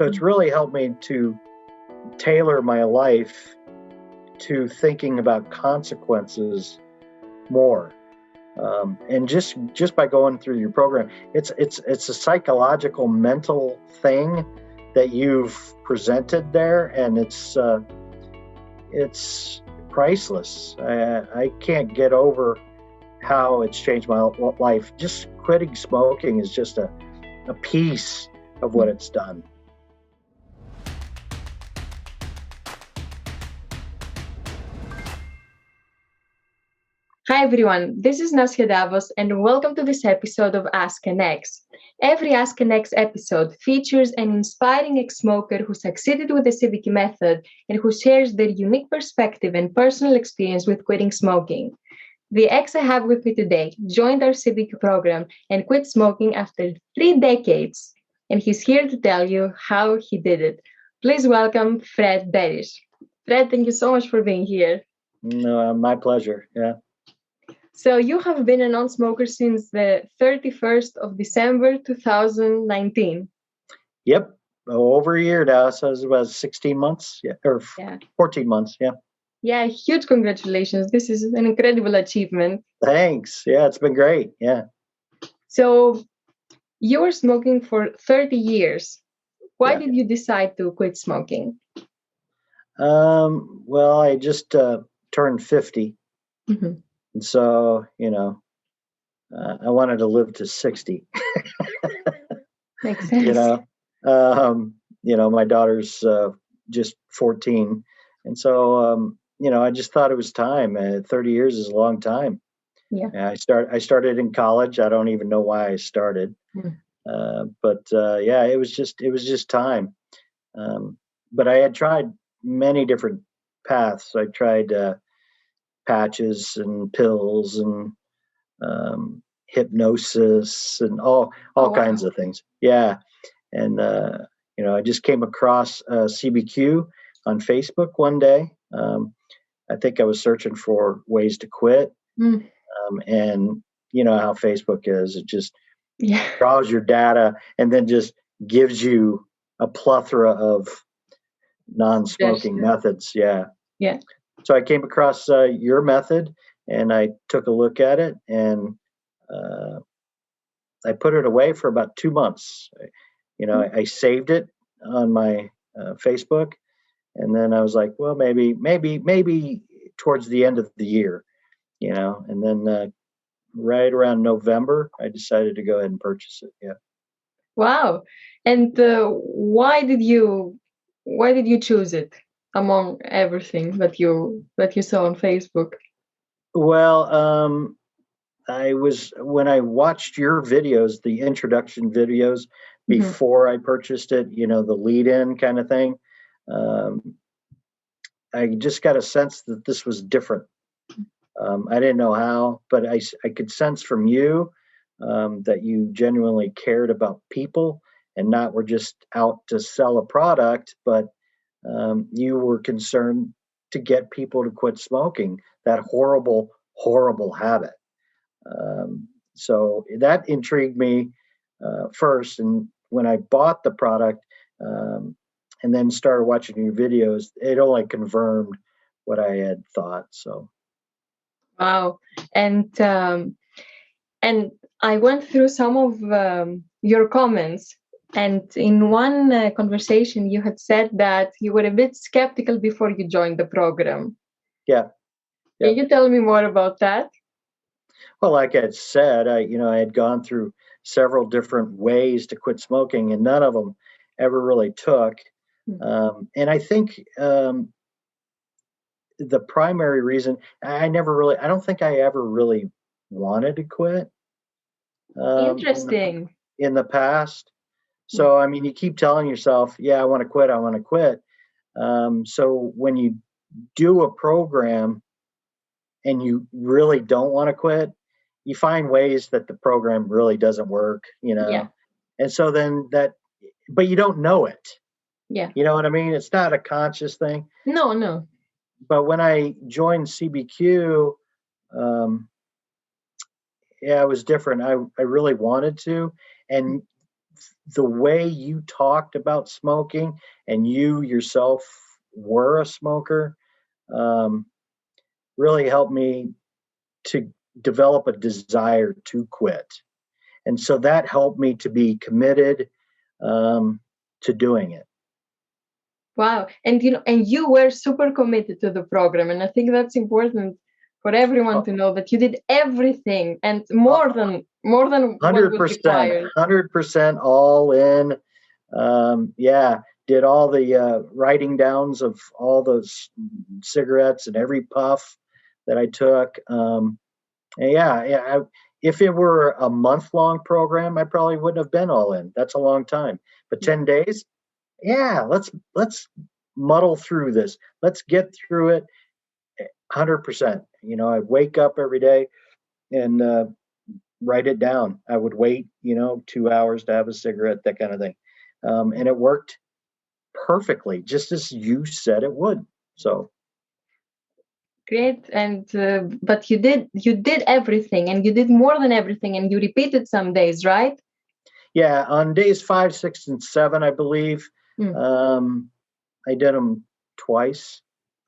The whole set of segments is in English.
So it's really helped me to tailor my life to thinking about consequences more. And just by going through your program, it's a psychological, mental thing that you've presented there, and it's priceless. I can't get over how it's changed my life. Just quitting smoking is just a piece of what it's done. Hi everyone, this is Nasya Davos and welcome to this episode of Ask an Ex. Every Ask an Ex episode features an inspiring ex-smoker who succeeded with the CBQ method and who shares their unique perspective and personal experience with quitting smoking. The ex I have with me today joined our CBQ program and quit smoking after 3 decades, and he's here to tell you how he did it. Please welcome Fred Berish. Fred, thank you so much for being here. No, my pleasure, yeah. So you have been a non-smoker since the 31st of December 2019. Yep, over a year now, so it's about 16 months, 14 months, yeah. Yeah, huge congratulations. This is an incredible achievement. Thanks, yeah, it's been great, yeah. So you were smoking for 30 years. Why did you decide to quit smoking? Well, I just turned 50. Mm-hmm. And so, I wanted to live to 60. Makes sense. My daughter's just 14. And so, I just thought it was time. 30 years is a long time. Yeah. I started in college. I don't even know why I started. But it was just time. But I had tried many different paths. I tried patches and pills and hypnosis and all kinds of things. Yeah. And, I just came across CBQ on Facebook one day. I think I was searching for ways to quit. And you know how Facebook is. It just draws your data and then just gives you a plethora of non-smoking methods. Yeah. Yeah. So I came across your method and I took a look at it and I put it away for about 2 months. I saved it on my Facebook, and then I was like, well, maybe towards the end of the year, and then right around November, I decided to go ahead and purchase it. Yeah. Wow. And why did you choose it among everything that you saw on Facebook? Well, when I watched your videos, the introduction videos before I purchased it, the lead-in kind of thing, I just got a sense that this was different. I didn't know how, but I could sense from you that you genuinely cared about people and not were just out to sell a product, but you were concerned to get people to quit smoking, that horrible, horrible habit. So that intrigued me first. And when I bought the product and then started watching your videos, it only confirmed what I had thought. So. Wow. And I went through some of your comments, and in one conversation you had said that you were a bit skeptical before you joined the program. Yeah. Can you tell me more about that? Well, like I said, I had gone through several different ways to quit smoking, and none of them ever really took. And I think the primary reason I don't think I ever really wanted to quit. Interesting. In the past. So, I mean, you keep telling yourself, I want to quit. I want to quit. So when you do a program and you really don't want to quit, you find ways that the program really doesn't work, and so then but you don't know it. Yeah. You know what I mean? It's not a conscious thing. No. But when I joined CBQ, it was different. I really wanted to. And the way you talked about smoking and you yourself were a smoker really helped me to develop a desire to quit. And so that helped me to be committed to doing it. Wow. And and you were super committed to the program. And I think that's important for everyone to know that you did everything and more than what was required. 100% all in. Did all the writing downs of all those cigarettes and every puff that I took. If it were a month-long program, I probably wouldn't have been all in. That's a long time. But 10 days, let's muddle through this. Let's get through it 100%. I'd wake up every day and write it down. I would wait, 2 hours to have a cigarette, that kind of thing. And it worked perfectly, just as you said it would. So great. And but you did everything, and you did more than everything, and you repeated some days, right? Yeah, on days 5, 6, and 7, I believe. I did them twice.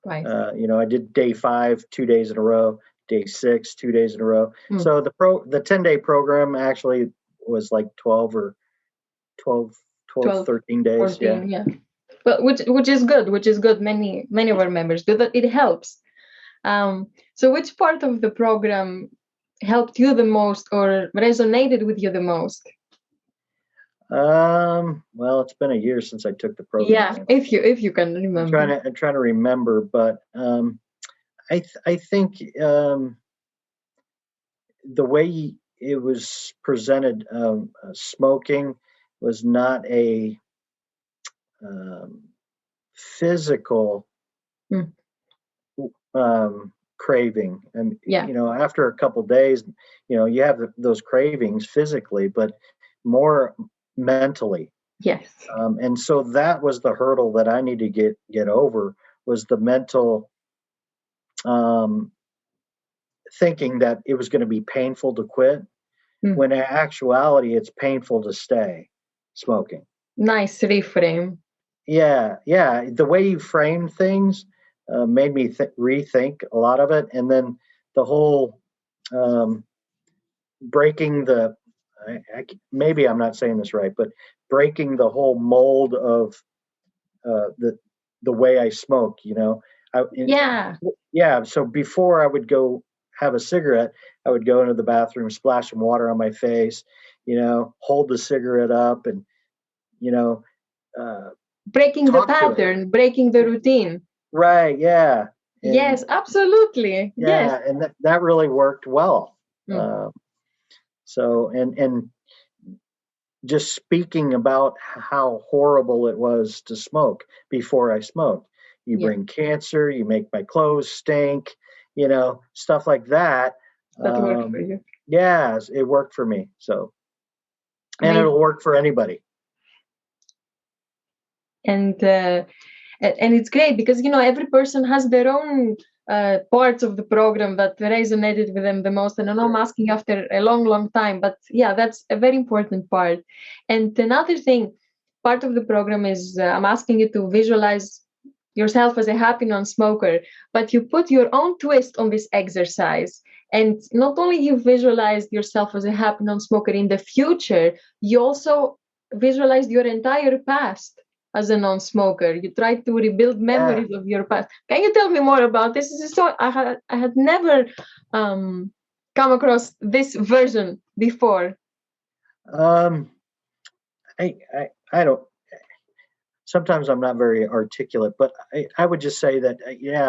I did day 5 2 days in a row, day 6 2 days in a row. So the 10-day program actually was like 12, 13 days. 14, yeah. But which is good. Many of our members do that. It helps. So which part of the program helped you the most or resonated with you the most? Well, it's been a year since I took the program. Yeah, if you can remember. I'm trying to remember, but I think the way it was presented, smoking was not a physical craving. And after a couple days, you have those cravings physically, but more mentally. Yes. And so that was the hurdle that I needed to get over, was the mental thinking that it was going to be painful to quit, when in actuality it's painful to stay smoking. Nice reframe. Yeah. The way you framed things made me rethink a lot of it. And then the whole breaking the, maybe I'm not saying this right, but breaking the whole mold of the way I smoke, So before I would go have a cigarette, I would go into the bathroom, splash some water on my face, hold the cigarette up and, breaking the pattern, breaking the routine. Right. Yeah. And, yes, absolutely. Yeah. Yes. And that really worked well. And just speaking about how horrible it was to smoke before I smoked. You bring cancer, you make my clothes stink, stuff like that. That worked for you. Yes, it worked for me. So, and it'll work for anybody. And it's great because, every person has their own parts of the program that resonated with them the most. And I know I'm asking after a long, long time, but yeah, that's a very important part. And another thing, part of the program is I'm asking you to visualize yourself as a happy non-smoker, but you put your own twist on this exercise. And not only you visualized yourself as a happy non-smoker in the future, you also visualized your entire past as a non-smoker. You tried to rebuild memories of your past. Can you tell me more about this? This is so I had never come across this version before. I don't. Sometimes I'm not very articulate, but I would just say that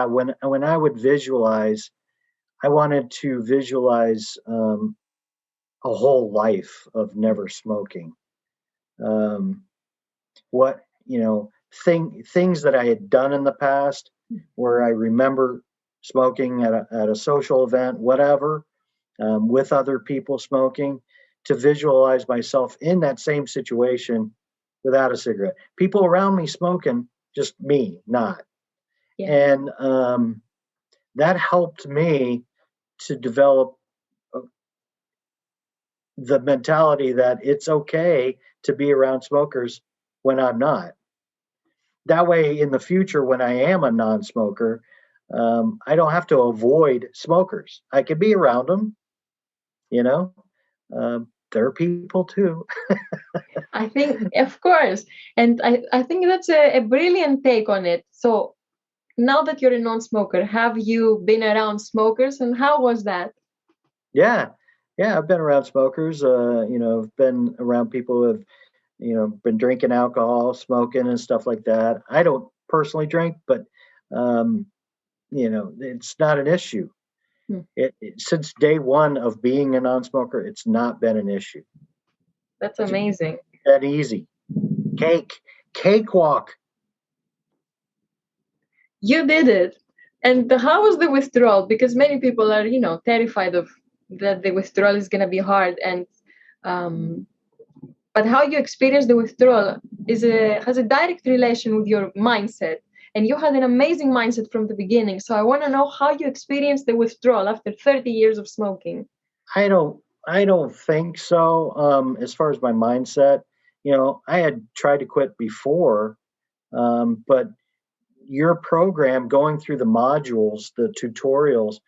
when I would visualize, I wanted to visualize a whole life of never smoking. Things that I had done in the past where I remember smoking at a social event, whatever, with other people smoking, to visualize myself in that same situation without a cigarette. People around me smoking, just me not. Yeah. And that helped me to develop the mentality that it's okay to be around smokers when I'm not. That way, in the future, when I am a non-smoker, I don't have to avoid smokers. I can be around them, you know. They're people too. I think, of course. And I think that's a brilliant take on it. So now that you're a non-smoker, have you been around smokers, and how was that? Yeah, yeah. I've been around smokers. I've been around people who have, been drinking alcohol, smoking, and stuff like that. I don't personally drink, but um, it's not an issue. Hmm. Since day one of being a non-smoker, it's not been an issue. That's amazing. It's that easy. Cakewalk. You did it. And how was the withdrawal? Because many people are, terrified of that the withdrawal is going to be hard. And but how you experience the withdrawal has a direct relation with your mindset. And you had an amazing mindset from the beginning. So I want to know how you experienced the withdrawal after 30 years of smoking. I don't think so. As far as my mindset, I had tried to quit before, but your program, going through the modules, the tutorials,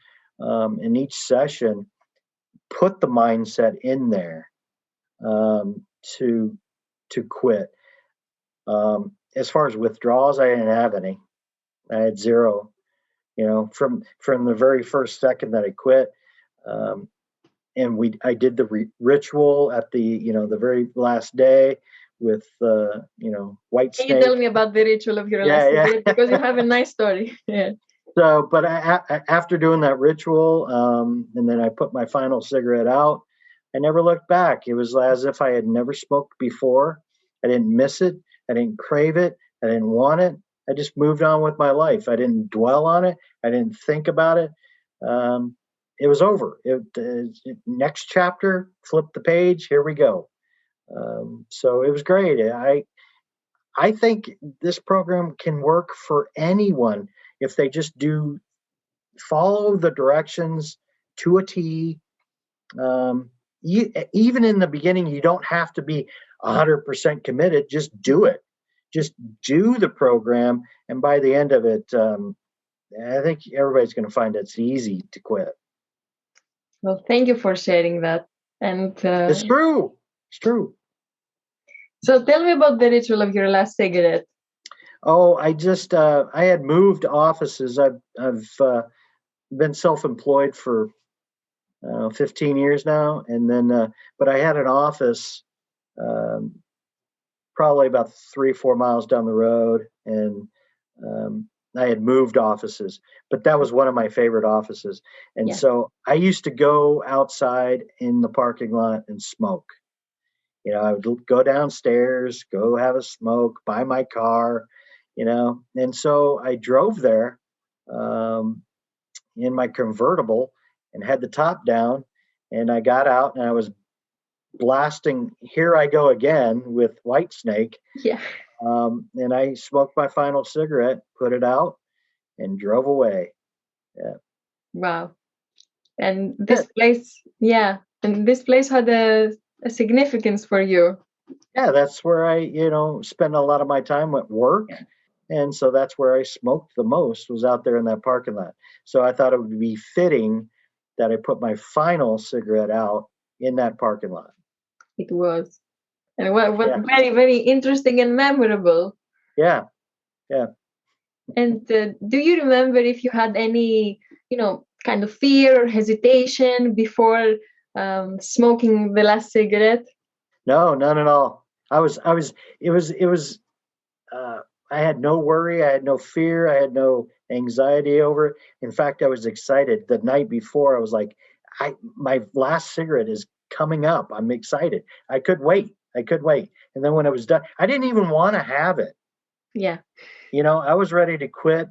in each session, put the mindset in there to quit. As far as withdrawals, I didn't have any. I had zero. From the very first second that I quit, and I did the ritual at the very last day with white snake. Can you tell me about the ritual of your last cigarette? Because you have a nice story. Yeah. So, but after doing that ritual, and then I put my final cigarette out, I never looked back. It was as if I had never smoked before. I didn't miss it. I didn't crave it. I didn't want it. I just moved on with my life. I didn't dwell on it. I didn't think about it. It was over. Next chapter, flip the page. Here we go. So it was great. I think this program can work for anyone if they just follow the directions to a T. Even in the beginning, you don't have to be 100% committed. Just do it. Just do the program, and by the end of it, I think everybody's going to find it's easy to quit. Well, thank you for sharing that. And it's true. It's true. So tell me about the ritual of your last cigarette. Oh, I had moved offices. I've been self-employed for 15 years now, and then but I had an office probably about 3-4 miles down the road, and I had moved offices, but that was one of my favorite offices. And so I used to go outside in the parking lot and smoke. I would go downstairs, go have a smoke, buy my car, and so I drove there in my convertible and had the top down, and I got out and I was blasting Here I Go Again with Whitesnake. Yeah. And I smoked my final cigarette, put it out, and drove away. Yeah. Wow. And this place, and this place had a significance for you. Yeah, that's where I, spend a lot of my time at work. Yeah. And so that's where I smoked the most, was out there in that parking lot. So I thought it would be fitting that I put my final cigarette out in that parking lot. It was. And what very, very interesting and memorable. Yeah. Yeah. And do you remember if you had any, kind of fear or hesitation before smoking the last cigarette? No, none at all. I had no worry. I had no fear. I had no anxiety over it. In fact, I was excited. The night before, I was like, my last cigarette is coming up. I'm excited. I could wait. And then when it was done, I didn't even want to have it. Yeah. I was ready to quit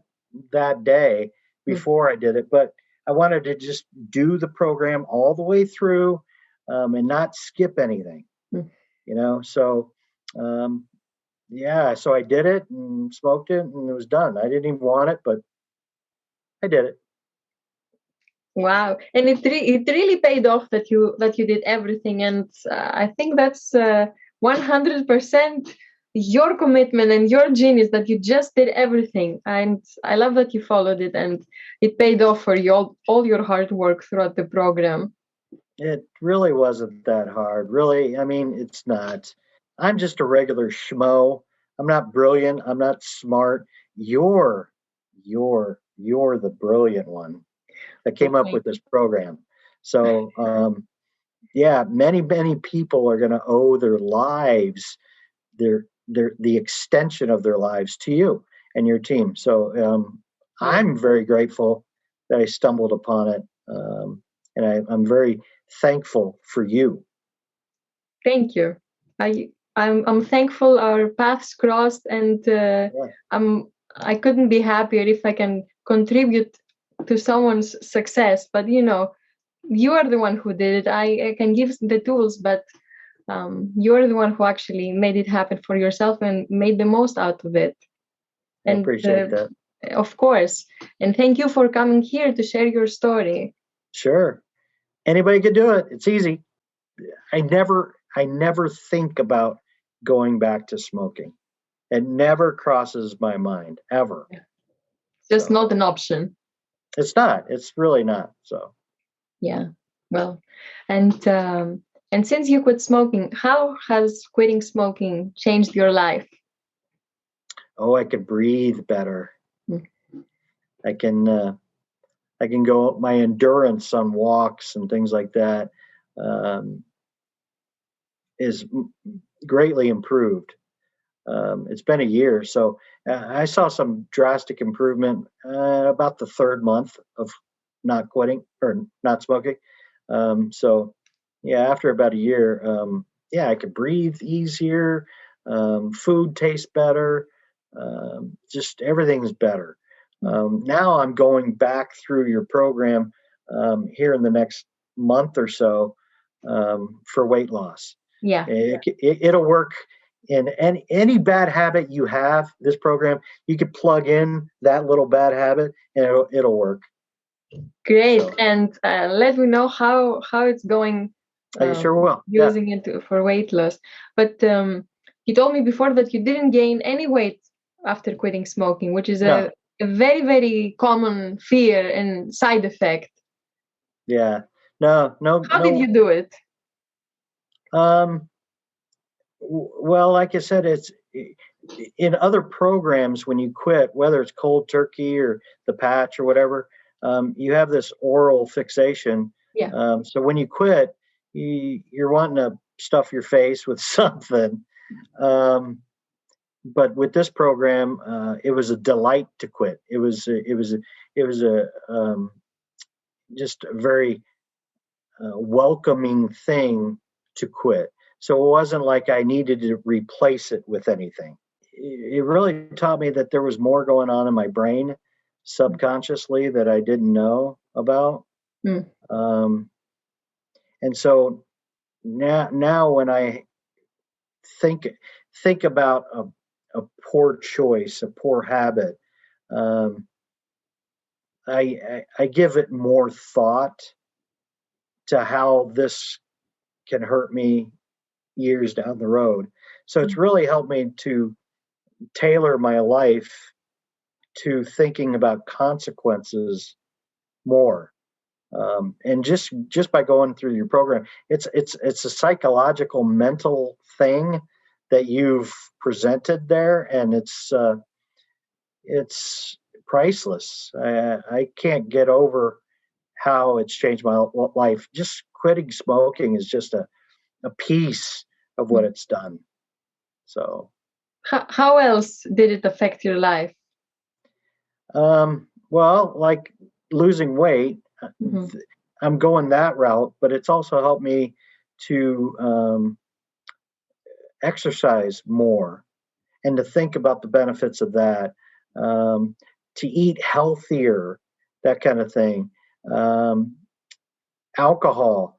that day before I did it, but I wanted to just do the program all the way through and not skip anything. So so I did it and smoked it, and it was done. I didn't even want it, but I did it. Wow. And it really paid off that you did everything. And I think that's 100% your commitment and your genius that you just did everything. And I love that you followed it and it paid off for you, all your hard work throughout the program. It really wasn't that hard. Really, I mean, it's not. I'm just a regular schmo. I'm not brilliant. I'm not smart. You're, you're the brilliant one that came up Okay. with this program. So, yeah, many people are going to owe their lives, the extension of their lives to you and your team. So, Yeah. I'm very grateful that I stumbled upon it, and I'm very thankful for you. Thank you. I'm thankful our paths crossed, and Yeah. I couldn't be happier if I can contribute to someone's success. But you are the one who did it. I can give the tools, but you're the one who actually made it happen for yourself and made the most out of it. I And appreciate that. of course, and thank you for coming here to share your story. Sure. Anybody could do it. It's easy. I never think about going back to smoking. It never crosses my mind ever. Just So not an option. it's not. It's really not. So Yeah. Well, and since you quit smoking, how has quitting smoking changed your life? I can breathe better. Mm. I can go my endurance on walks and things like that is greatly improved. It's been a year, so I saw some drastic improvement about the third month of not quitting or not smoking. So, yeah, after about a year, yeah, I could breathe easier. Food tastes better. Just everything's better. Now I'm going back through your program here in the next month or so for weight loss. Yeah. It'll work in any bad habit you have. This program, you could plug in that little bad habit, and it'll work. Great. So, And let me know how it's going. I sure will. Yeah. Using it for weight loss. But you told me before that you didn't gain any weight after quitting smoking, which is No. a very, very common fear and side effect. Yeah. No. How did you do it? Well, like I said, it's in other programs when you quit, whether it's cold turkey or the patch or whatever, you have this oral fixation. Yeah. So when you quit, you're wanting to stuff your face with something. But with this program, it was a delight to quit. It was a just a very welcoming thing to quit. So it wasn't like I needed to replace it with anything. It really taught me that there was more going on in my brain subconsciously that I didn't know about. Mm. And so now when I think about a poor choice, a poor habit, I give it more thought to how this can hurt me years down the road. So it's really helped me to tailor my life to thinking about consequences more. And just by going through your program, it's a psychological, mental thing that you've presented there, and it's priceless. I can't get over how it's changed my life. Just quitting smoking is just a piece of what it's done. So, how else did it affect your life? well, like losing weight, Mm-hmm. I'm going that route, but it's also helped me to exercise more and to think about the benefits of that, to eat healthier, that kind of thing. Um, Alcohol,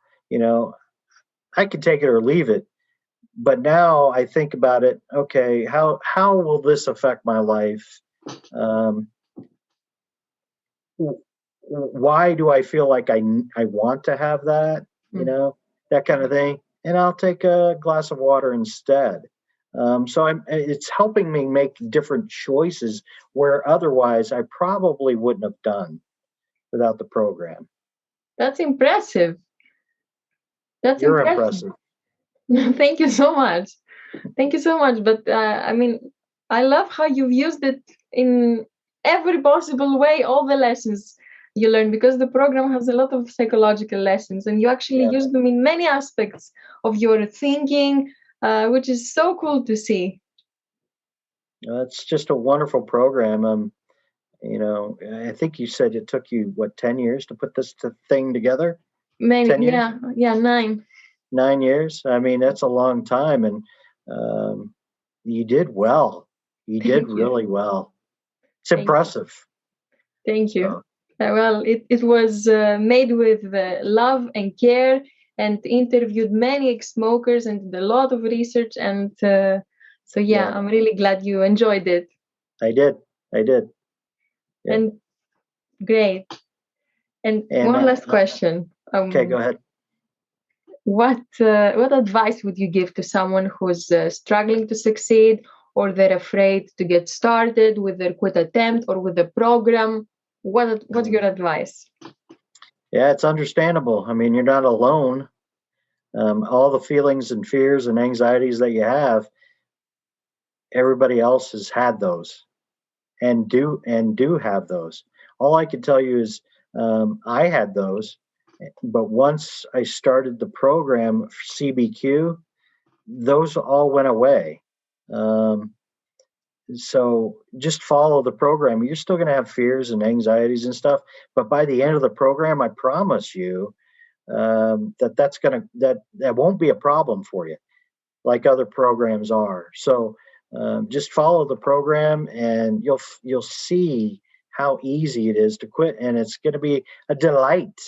I could take it or leave it, but now I think about it. Okay, how will this affect my life? Um, why do I feel like I want to have that? Mm. That kind of thing. and I'll take a glass of water instead. So it's helping me make different choices where otherwise I probably wouldn't have done without the program. That's impressive. You're impressive. Thank you so much. Thank you so much. But I mean, I love how you've used it in every possible way, all the lessons you learn, because the program has a lot of psychological lessons and you actually use them in many aspects of your thinking, which is so cool to see. It's just a wonderful program. I think you said it took you, 10 years to put this thing together? Many, 9. 9 years. I mean, that's a long time, and you did well. You did really well. It's impressive. Thank you. Well, it was made with love and care, and interviewed many ex-smokers and did a lot of research. And so, I'm really glad you enjoyed it. I did. Yeah. And great. And one last question. Okay, go ahead. What advice would you give to someone who's struggling to succeed, or they're afraid to get started with their quit attempt or with the program? What's your advice? Yeah, it's understandable. I mean, you're not alone. All the feelings and fears and anxieties that you have, everybody else has had those, and do have those. All I can tell you is I had those, but once I started the program CBQ, those all went away. So just follow the program. You're still going to have fears and anxieties and stuff, but by the end of the program, I promise you that won't be a problem for you, like other programs are. So just follow the program, and you'll see how easy it is to quit, and it's going to be a delight,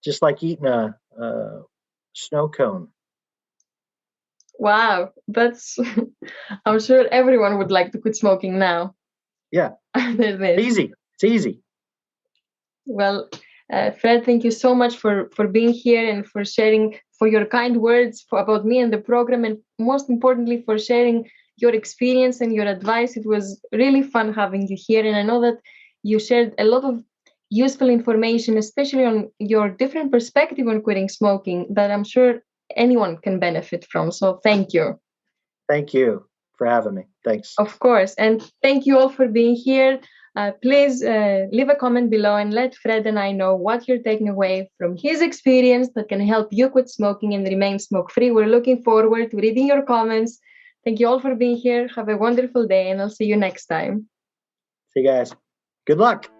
just like eating a snow cone. Wow, that's I'm sure everyone would like to quit smoking now. Yeah. Easy. It's easy. Well, Fred, thank you so much for being here and for sharing, for your kind words about me and the program, and most importantly for sharing your experience and your advice. It was really fun having you here, and I know that you shared a lot of useful information, especially on your different perspective on quitting smoking, that I'm sure anyone can benefit from. So thank you. Thank you for having me. Thanks. Of course. And thank you all for being here. Please leave a comment below and let Fred and I know what you're taking away from his experience that can help you quit smoking and remain smoke-free. We're looking forward to reading your comments. Thank you all for being here. Have a wonderful day, and I'll see you next time. See you guys. Good luck.